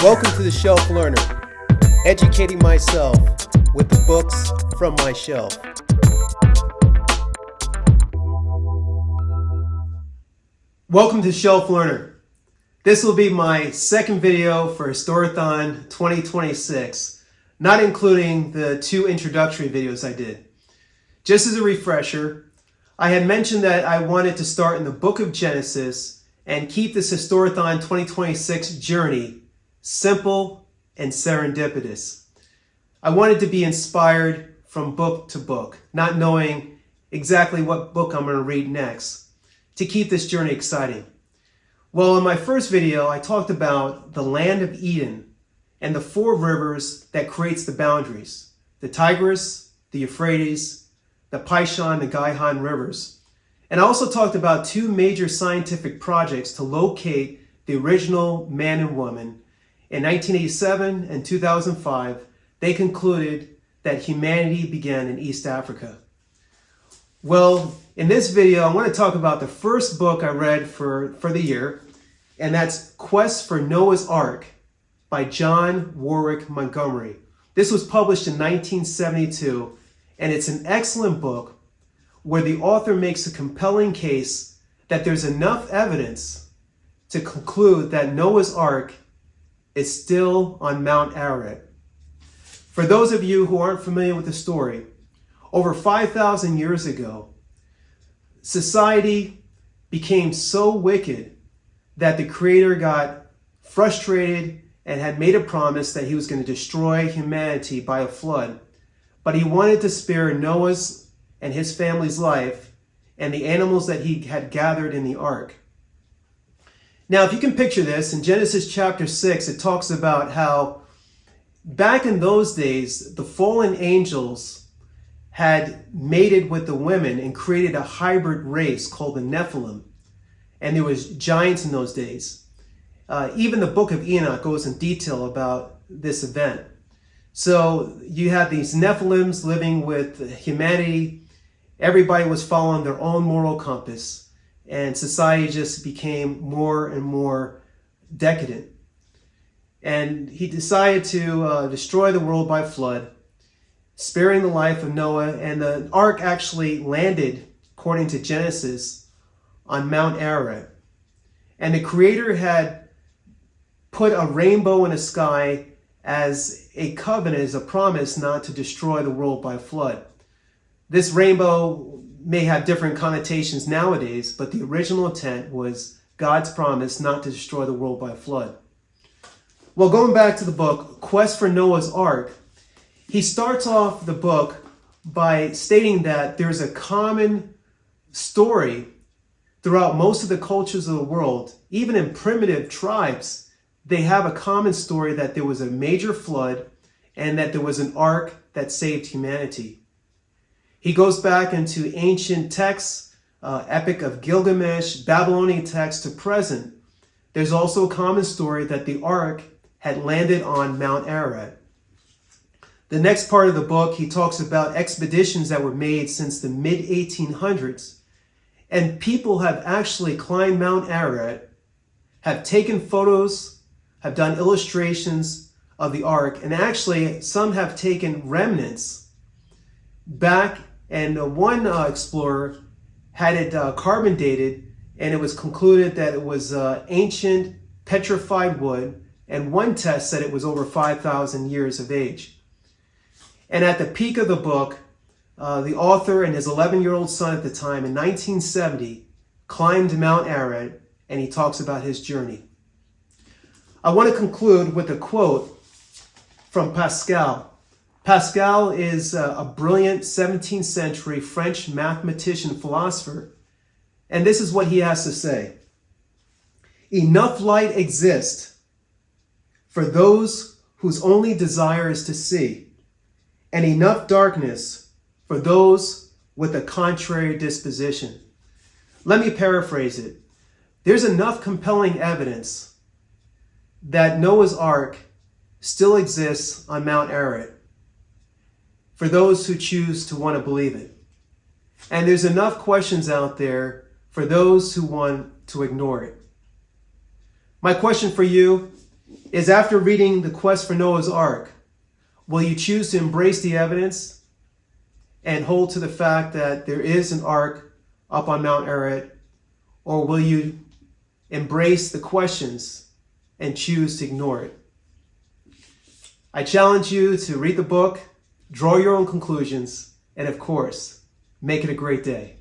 Welcome to the Shelf Learner, educating myself with the books from my shelf. Welcome to Shelf Learner. This will be my second video for Historathon 2026, not including the two introductory videos I did. Just as a refresher, I had mentioned that I wanted to start in the book of Genesis and keep this Historathon 2026 journey simple and serendipitous. I wanted to be inspired from book to book, not knowing exactly what book I'm going to read next, to keep this journey exciting. Well, in my first video, I talked about the land of Eden and the four rivers that creates the boundaries: the Tigris, the Euphrates, the Pishon, the Gihon rivers. And I also talked about two major scientific projects to locate the original man and woman. In 1987 and 2005, they concluded that humanity began in East Africa. Well, in this video, I want to talk about the first book I read for the year, and that's Quest for Noah's Ark by John Warwick Montgomery. This was published in 1972, and it's an excellent book where the author makes a compelling case that there's enough evidence to conclude that Noah's Ark is still on Mount Ararat. For those of you who aren't familiar with the story, over 5,000 years ago, society became so wicked that the Creator got frustrated and had made a promise that he was going to destroy humanity by a flood. But he wanted to spare Noah's and his family's life and the animals that he had gathered in the ark. Now, if you can picture this, in Genesis chapter 6, it talks about how back in those days, the fallen angels had mated with the women and created a hybrid race called the Nephilim. And there was giants in those days. Even the book of Enoch goes in detail about this event. So you had these Nephilims living with humanity. Everybody was following their own moral compass, and society just became more and more decadent. And he decided to destroy the world by flood, sparing the life of Noah. And the ark actually landed, according to Genesis, on Mount Ararat. And the Creator had put a rainbow in the sky as a covenant, as a promise not to destroy the world by flood. This rainbow may have different connotations nowadays, but the original intent was God's promise not to destroy the world by flood. Well, going back to the book, Quest for Noah's Ark, he starts off the book by stating that there's a common story throughout most of the cultures of the world. Even in primitive tribes, they have a common story that there was a major flood and that there was an ark that saved humanity. He goes back into ancient texts, Epic of Gilgamesh, Babylonian texts to present. There's also a common story that the ark had landed on Mount Ararat. The next part of the book, he talks about expeditions that were made since the mid-1800s. And people have actually climbed Mount Ararat, have taken photos, have done illustrations of the ark, and actually some have taken remnants back. And one explorer had it carbon dated, and it was concluded that it was ancient petrified wood, and one test said it was over 5,000 years of age. And at the peak of the book, the author and his 11-year-old son at the time, in 1970, climbed Mount Ararat, and he talks about his journey. I want to conclude with a quote from Pascal. Pascal is a brilliant 17th century French mathematician philosopher, and this is what he has to say. Enough light exists for those whose only desire is to see, and enough darkness for those with a contrary disposition. Let me paraphrase it. There's enough compelling evidence that Noah's Ark still exists on Mount Ararat for those who choose to want to believe it. And there's enough questions out there for those who want to ignore it. My question for you is after reading The Quest for Noah's Ark, will you choose to embrace the evidence and hold to the fact that there is an ark up on Mount Ararat, or will you embrace the questions and choose to ignore it? I challenge you to read the book, draw your own conclusions, and of course, make it a great day.